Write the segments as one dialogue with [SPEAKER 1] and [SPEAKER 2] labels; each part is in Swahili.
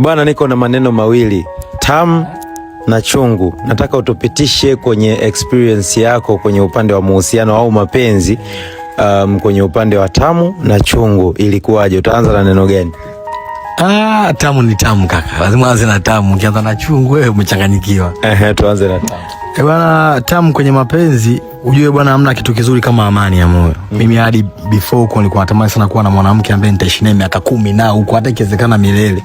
[SPEAKER 1] Bwana, niko na maneno mawili, tamu na chungu. Nataka utupitishe kwenye experience yako kwenye upande wa mahusiano au mapenzi, kwenye upande wa tamu na chungu ilikuwaje? Utaanza na neno gani?
[SPEAKER 2] Tamu ni tamu kaka. Lazima anze na tamu. Ukianza na chungu wewe umechanganyikiwa.
[SPEAKER 1] Tuanze na tamu.
[SPEAKER 2] Bwana, tamu kwenye mapenzi, ujue bwana hamna kitu kizuri kama amani ya moyo. Mimi hadi before huko nilikuwa natamani sana kuwa na mwanamke ambaye nitaishi naye miaka 10 na huko hata ikiwezekana milele.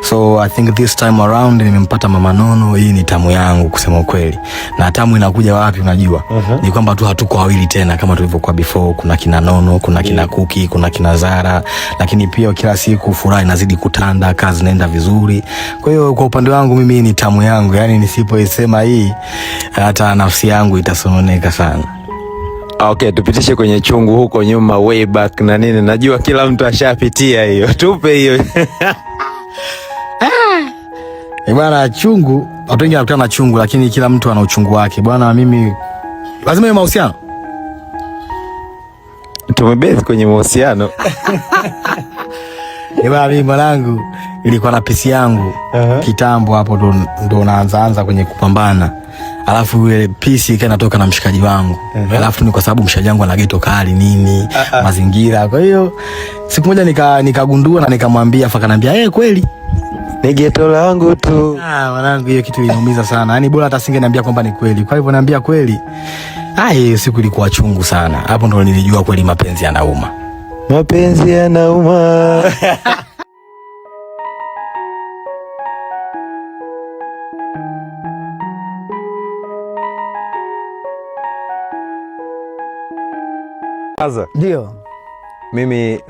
[SPEAKER 2] So I think this time around nimempata Mama Nono. Hii ni tamu yangu kusema ukweli. Na tamu inakuja wapi unajua? Ni kwamba tu hatuko wawili tena kama tulivyokuwa before. Kuna kina Nono, kuna kina Kuki, kuna kina Zara, lakini pia kila siku furaha inazidi kutanda, kazi inaenda vizuri. Kwa hiyo kwa upande wangu mimi ni tamu yangu. Yaani nisipoisema hii hata nafsi yangu itasononeka sana.
[SPEAKER 1] Okay, tupitishe kwenye chungu huko nyuma, way back na nini. Najua kila mtu ashapitia hiyo. Tupe hiyo.
[SPEAKER 2] Bwana, chungu, watu wengi wanakutana na chungu, lakini kila mtu ana uchungu wake. Bwana, mimi lazima iwe mahusiano.
[SPEAKER 1] Tumebezi kwenye mahusiano.
[SPEAKER 2] Bwana, mimi mwanangu ilikuwa na pisi yangu kitambo hapo ndo naanza kwenye kupambana. Alafu ile pisi ikaenda toka na mshikaji wangu. Alafu ni kwa sababu mshikaji wangu ana geto kali nini, mazingira. Kwa hiyo siku moja nikagundua na nikamwambia, afa kanambia, kweli
[SPEAKER 1] ni geto langu tu.
[SPEAKER 2] Mwanangu, hiyo kitu inaumiza sana. Yaani bora hata singeniambia kwamba ni kweli. Kwa hivyo naambia kweli. Hiyo siku ilikuwa chungu sana. Hapo ndo nilijua kweli mapenzi yanauma.
[SPEAKER 1] Mapenzi yanauma.
[SPEAKER 3] Ndio.
[SPEAKER 1] Mimi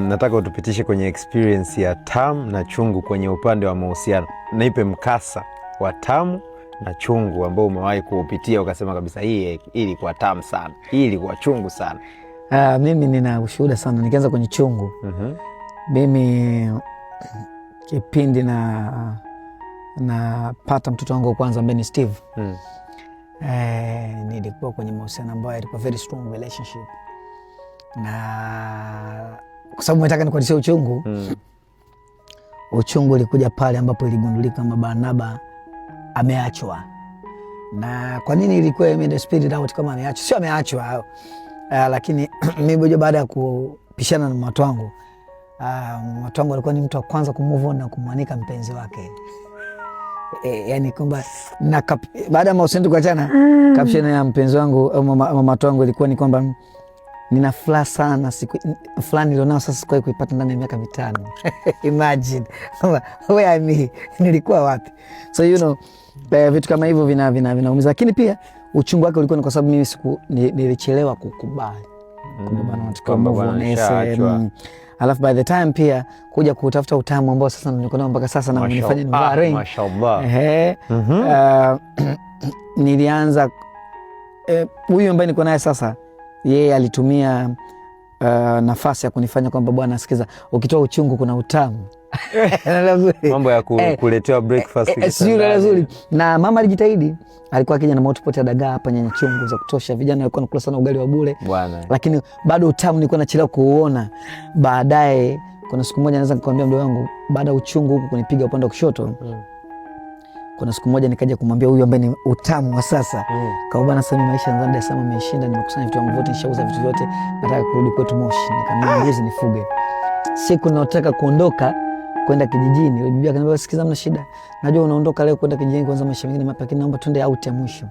[SPEAKER 1] nataka utupitishe kwenye experience ya tamu na chungu kwenye upande wa mahusiano. Nipe mkasa wa tamu na chungu ambao umewahi kuupitia ukasema kabisa hii ilikuwa tamu sana, hii ilikuwa chungu sana.
[SPEAKER 3] Mimi nina ushuhuda sana. Nikianza kwenye chungu. Mimi kipindi napata mtoto wangu wa kwanza ambaye ni Steve. Nilikuwa kwenye mahusiano ambayo ilikuwa very strong relationship. Na kwa sababu nataka nikuadisia uchungu. Uchungu ulikuja pale ambapo iligundulika kama Barnaba ameachwa. Na kwa nini ilikuwa imeenda spirit out kama ameachwa? Sio ameachwa. Lakini mimi baada ya kupishana na watu wangu, watu wangu walikuwa ni mtu wa kwanza kumove on na kumwanika mpenzi wake. Yani kwamba baada ya mahusiano kuachana, caption ya mpenzi wangu au mama wangu ilikuwa ni kwamba nina furaha sana siku fulani nilionao sasa sikuwahi kuipata ndani ya miaka 5. Imagine where I me nilikuwa wapi? So vitu kama hivyo vinaumiza, lakini pia uchungu wake ulikuwa ni kwa sababu mimi nilichelewa kukubali kwamba alafu by the time pia kuja kutafuta utamu ambao sasa niko nao mpaka sasa na kunifanya nivaa ring.
[SPEAKER 1] Mashaallah.
[SPEAKER 3] Nilianza huyu ambaye niko naye sasa, yeye alitumia nafasi ya kunifanya kwamba bwana, sikiza, ukitoa uchungu kuna utamu.
[SPEAKER 1] Mambo ya kuletewa breakfast
[SPEAKER 3] nzuri. Na mama alijitahidi, alikuwa akija na multiple ya dagaa hapa, nyanya chungu za kutosha. Vijana walikuwa wanakula sana ugali wa bure bwana, lakini bado utamu nilikuwa nachelewa kuuona. Baadaye kuna siku moja naweza nikamwambia mdogo wangu, baada ya uchungu huku kunipiga upande wa kushoto, kuna siku moja nikaja kumwambia huyu ambaye ni utamu wa sasa, kwa bwana, sasa maisha yangu Dar es Salaam yameshinda, nimekusanya vitu vyangu vyote, nishauza vitu vyote, nataka kurudi kwetu Moshi, nikamwambia mbuzi nifuge. Siku nataka kuondoka kwenda kijijini, yule bibi akaniambia, sikiza, mna shida, najua unaondoka leo kwenda kijijini kwanza maisha mengine mapya, lakini naomba twende out ya mwisho.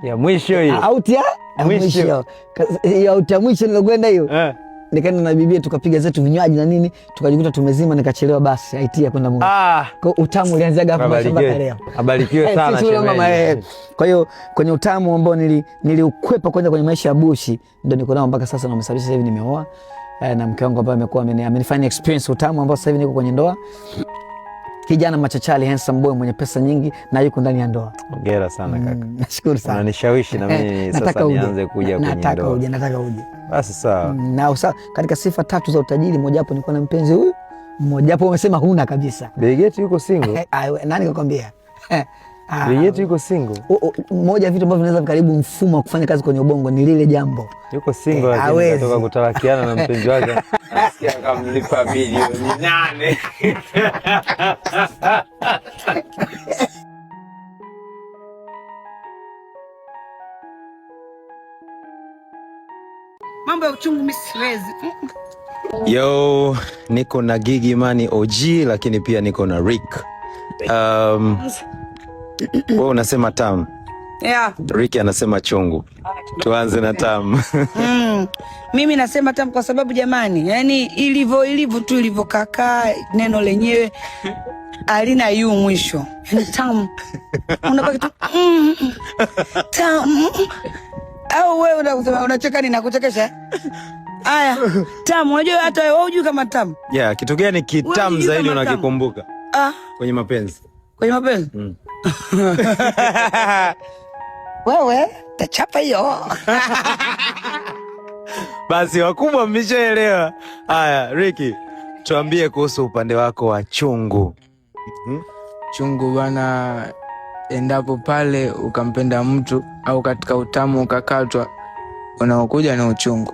[SPEAKER 1] Ya mwisho hiyo.
[SPEAKER 3] Out ya mwisho. Ya out ya mwisho nilokwenda hiyo. Nikaenda na bibi tukapiga zetu vinywaji na nini, tukajikuta tumezima, nikachelewa basi aitia kwenda Mungu. Kwa utamu ulianzaga hapo mashamba leo.
[SPEAKER 1] Abarikiwe sana shemeji.
[SPEAKER 3] Kwa hiyo kwenye utamu ambao niliukwepa kwanza kwenye maisha ya bushi, ndio niko nao mpaka sasa, na umesababisha sasa hivi nimeoa na mke wangu ambaye amekuwa amenifanya experience utamu ambao sasa hivi niko kwenye ndoa. Kijana machachali, handsome boy mwenye pesa nyingi na yuko ndani ya ndoa.
[SPEAKER 1] Hongera sana kaka.
[SPEAKER 3] Nashukuru sana.
[SPEAKER 1] Unanishawishi na mimi sasa nianze kuja kwenye ndoa.
[SPEAKER 3] Nataka uje.
[SPEAKER 1] Basi sawa.
[SPEAKER 3] Na katika sifa 3 za utajiri, moja hapo nilikuwa na mpenzi huyu, mmoja hapo umesema huna kabisa.
[SPEAKER 1] Begeti yuko single.
[SPEAKER 3] Nani kakwambia?
[SPEAKER 1] Yetu yuko single.
[SPEAKER 3] Moja vitu ambavyo vinaweza karibu mfumo wa kufanya kazi kwenye ubongo ni lile jambo.
[SPEAKER 1] Yuko single lakini anatoka kutarakiana na mpenzi wake. Nasikia kamlipa bilioni 8.
[SPEAKER 4] Mambo ya uchungu mimi siwezi.
[SPEAKER 1] Yo, niko na Gigy Money OG lakini pia niko na Rick. Wewe unasema tamu.
[SPEAKER 4] Yeah.
[SPEAKER 1] Rick anasema chungu. Tuanze na tamu.
[SPEAKER 4] Mimi nasema tamu kwa sababu jamani, yani ilivyo tu ilivyokakaa neno lenyewe alina yu mwisho. Yani tamu. Unabaki tu tamu. Au wewe unacheka ninakuchekesha? Aya, tamu. Unajua hata wewe hujui kama tamu.
[SPEAKER 1] Yeah, kitu gani kitamu zaidi unakikumbuka? Kwenye mapenzi.
[SPEAKER 4] Kwenye mapenzi? Wewe tachapa hiyo.
[SPEAKER 1] Basi wakubwa mmeshaelewa. Haya, Ricky, tuambie kuhusu upande wako wa chungu.
[SPEAKER 5] Chungu bana, endapo pale ukampenda mtu au katika utamu ukakatwa, unaokuja na uchungu,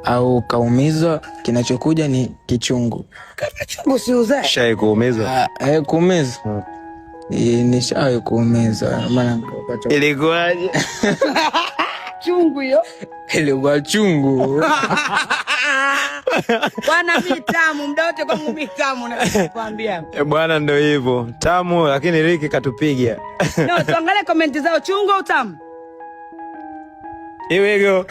[SPEAKER 5] au kaumizwa, kinachokuja ni kichungu.
[SPEAKER 4] Kama chungu si uzae.
[SPEAKER 1] Shai kuumizwa?
[SPEAKER 5] Kuumizwa. Nishawahi kuumizwa. Maana
[SPEAKER 1] ilikuwaje?
[SPEAKER 4] Chungu hiyo.
[SPEAKER 5] Ilikuwa chungu.
[SPEAKER 4] Bwana mimi tamu, muda wote kwangu mimi tamu nakwambia.
[SPEAKER 1] Bwana ndio hivyo. Tamu lakini Ricky katupiga.
[SPEAKER 4] No, tuangalie comment zao, chungu au tamu?
[SPEAKER 1] Here we go.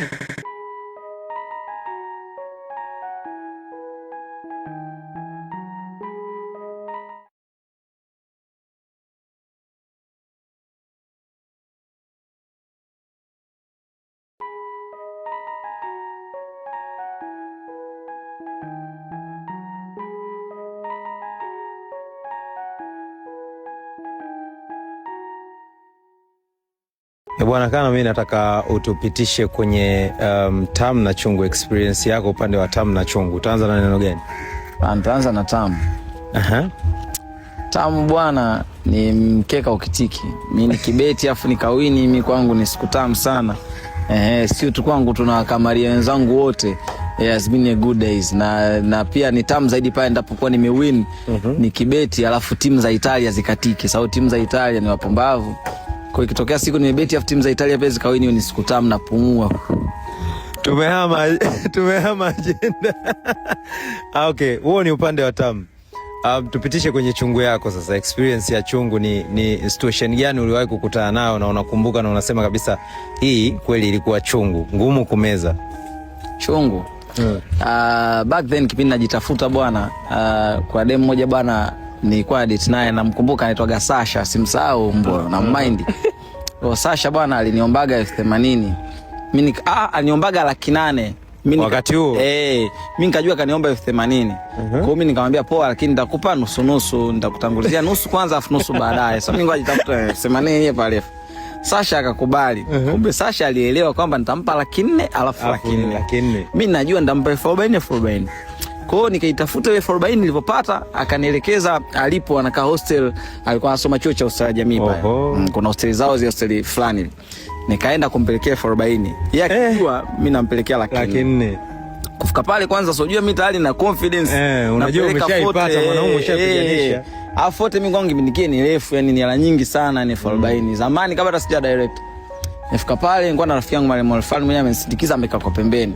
[SPEAKER 1] Bwana Kano, mimi nataka utupitishe kwenye tamu na chungu, experience yako upande wa tamu na chungu. Utaanza na neno gani?
[SPEAKER 5] Nitaanza na tamu. Tamu bwana ni mkeka ukitiki. Mimi ni kibeti afu nikawini, mimi kwangu ni siku tamu sana. Sio tu kwangu, tunawakamaria wenzangu wote. Has been a good days. Na pia ni tamu zaidi pale ndapokuwa nimewin. Ni kibeti alafu timu za Italia zikatiki. Sababu timu za Italia ni wapumbavu. Kwa ikitokea siku nimebeti afu timu za Italia pesa kawini, ni siku tamu na pumua.
[SPEAKER 1] Tumehama agenda. Okay, huo ni upande wa tamu. Tupitishe kwenye chungu yako sasa. Experience ya chungu ni situation gani uliwahi kukutana nayo na unakumbuka na unasema kabisa hii kweli ilikuwa chungu, ngumu kumeza?
[SPEAKER 5] Chungu. Back then kipindi najitafuta bwana, kwa dem moja bwana nilikuwa date naye, namkumbuka anaitwa Sasha, simsahau mbona na mind. Sasha bwana aliniombaga 80,000. Mimi aliniombaga 800,000.
[SPEAKER 1] Wakati huo
[SPEAKER 5] mimi nikajua kaniomba 80,000. Kwa hiyo mimi nikamwambia poa, lakini nitakupa nusu nusu, nitakutangulizia nusu kwanza afu nusu baadaye. Sasa mimi ngoja nitafuta 80,000 pale. Sasha akakubali. Kumbe Sasha alielewa kwamba nitampa 400,000 alafu 400,000. Mimi najua nitampa 40,000. Kwa hiyo nikaitafuta ile 40,000 nilipopata, akanielekeza alipo, anakaa hostel, alikuwa anasoma chuo cha ustawi jamii pale. Kuna hostel zao zile hostel fulani. Nikaenda kumpelekea 40,000. Yeye akijua mimi nampelekea 400,000. Kufika pale kwanza sijua mimi tayari na confidence.
[SPEAKER 1] Unajua umeshaipata mwanaume, umeshapiganisha.
[SPEAKER 5] Alafu fote mimi kwangu nikie ni refu, yani ni hela nyingi sana, ni 40,000. Zamani kabla hata sija direct. Nifika pale nilikuwa na rafiki yangu Mwalimu Alfani mwenyewe amenisindikiza, amekaa kwa pembeni.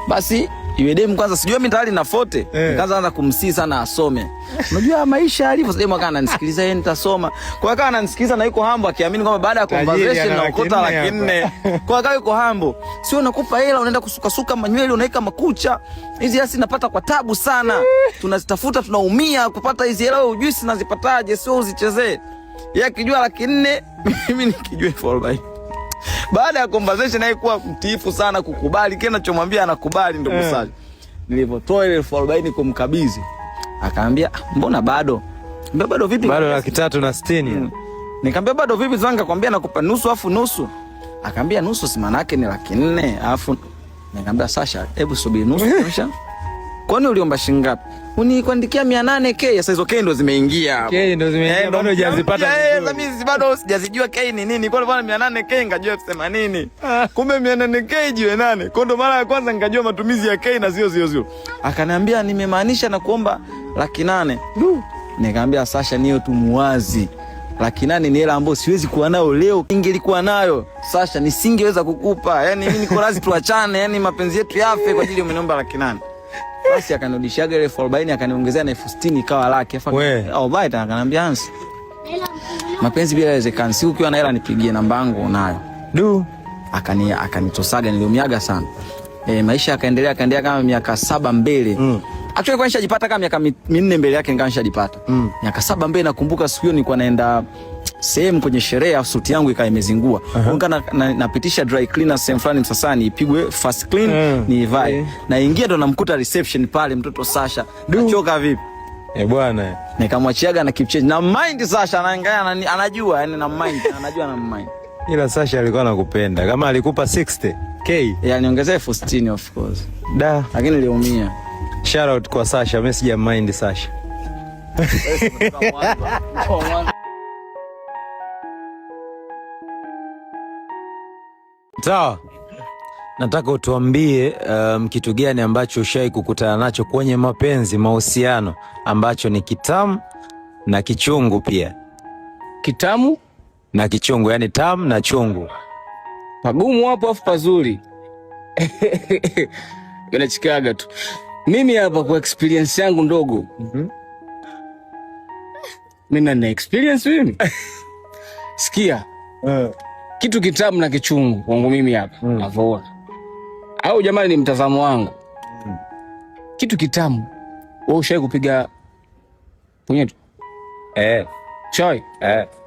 [SPEAKER 5] Basi yule demu kwanza sijua mimi tayari na fote, nikaanza kumsii sana asome. Unajua maisha alivyo, demu akawa ananisikiliza, yeye nitasoma. Kwa hiyo akawa ananisikiliza na yuko humble, akiamini kwamba baada ya conversation na ukota 400,000. Kwa hiyo akawa yuko humble. Sio nakupa hela unaenda kusuka manywele unaweka makucha. Hizi hasi napata kwa tabu sana. Tunazitafuta tunaumia kupata hizi hela, wewe hujui sinazipataje, sio uzichezee. Yeye akijua 400,000, mimi nikijua 40,000. Baada ya conversation haikuwa mtiifu sana kukubali, kile ninachomwambia anakubali ndio msaji. Nilipotoa ile 40,000 kumkabidhi, akaambia mbona bado? Mbona bado vipi?
[SPEAKER 1] Bado 360.
[SPEAKER 5] Nikamwambia bado vipi? Sasa nikakwambia nakupa nusu afu nusu. Akaambia nusu si maana yake ni 400,000 afu. Nikamwambia Sasha, hebu subiri nusu kisha kwani uliomba shilingi ngapi? Unikuandikia 800k. Sasa hizo k ndo zimeingia hapo.
[SPEAKER 1] K ndo zimeingia, bado hujazipata vizuri.
[SPEAKER 5] Sasa mimi bado sijazijua k ni nini. Kwa bwana 800k ngajua 80. Kumbe 800k jiwe 8. Kwa ndo mara ya kwanza ngajua matumizi ya k na 000. Akaniambia nimemaanisha na kuomba 800,000. Nikamwambia Sasha, niyo tu muwazi. 800,000 ni hela ambayo siwezi kuwa nayo leo. Ingelikuwa nayo Sasha nisingeweza kukupa. Yaani mimi niko radhi tuachane, yaani mapenzi yetu yafe kwa ajili umeniomba 800,000. Basi akanirudishia ile 40 akaniongezea na 60 ikawa laki. Alright, akaniambia Hans, mapenzi bila inawezekana. Si ukiwa na hela nipigie namba yangu unayo. Akanitosaga, niliumiaga sana. Maisha yakaendelea kama miaka 7 mbele. Actually kwa nishajipata kama miaka 4 mbele yake nikawa nishajipata. Miaka 7 mbele nakumbuka siku hiyo nilikuwa naenda sehemu kwenye sherehe ya suti yangu ikawa imezingua. Nikawa napitisha dry cleaner sehemu fulani Msasani ipigwe fast clean niivae. Naingia ndo namkuta reception pale mtoto Sasha. Achoka vipi?
[SPEAKER 1] Bwana.
[SPEAKER 5] Nikamwachiaga na keep change. Na mind Sasha anaangalia anajua yani na mind anajua na mind.
[SPEAKER 1] Ila Sasha alikuwa anakupenda. Kama alikupa 60k,
[SPEAKER 5] niongezee 60 of course. Lakini niliumia.
[SPEAKER 1] Shout out kwa Sasha, mimi sija mind Sasha. Sawa. Nataka utuambie kitu gani ambacho ushai kukutana nacho kwenye mapenzi, mahusiano, ambacho ni kitamu na kichungu pia.
[SPEAKER 6] Kitamu
[SPEAKER 1] na kichungu, yani tamu na chungu.
[SPEAKER 6] Pagumu hapo afu pazuri. Unachikaga tu. Mimi hapa kwa experience yangu ndogo. Mimi na experience mimi. Sikia. Kitu kitamu na kichungu kwangu mimi hapa. Avoa. Au jamani ni mtazamo wangu. Kitu kitamu. Wewe ushawahi kupiga punyeto? Choi?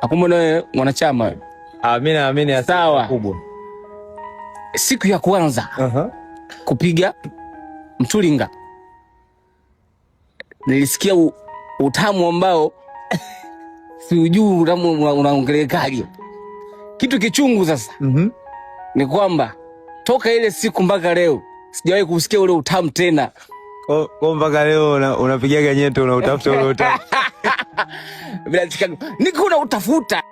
[SPEAKER 6] Akumbe wewe mwanachama.
[SPEAKER 1] Mimi naamini
[SPEAKER 6] sawa kubwa. Siku ya kwanza kupiga mtulinga nilisikia utamu ambao siujui utamu unaongelekaje. Kitu kichungu sasa ni kwamba toka ile siku mpaka leo sijawahi kusikia ule utamu tena.
[SPEAKER 1] Kwa mpaka leo unapigaga nyeto unautafuta ule utamu.
[SPEAKER 6] Bila chikago niko na utafuta.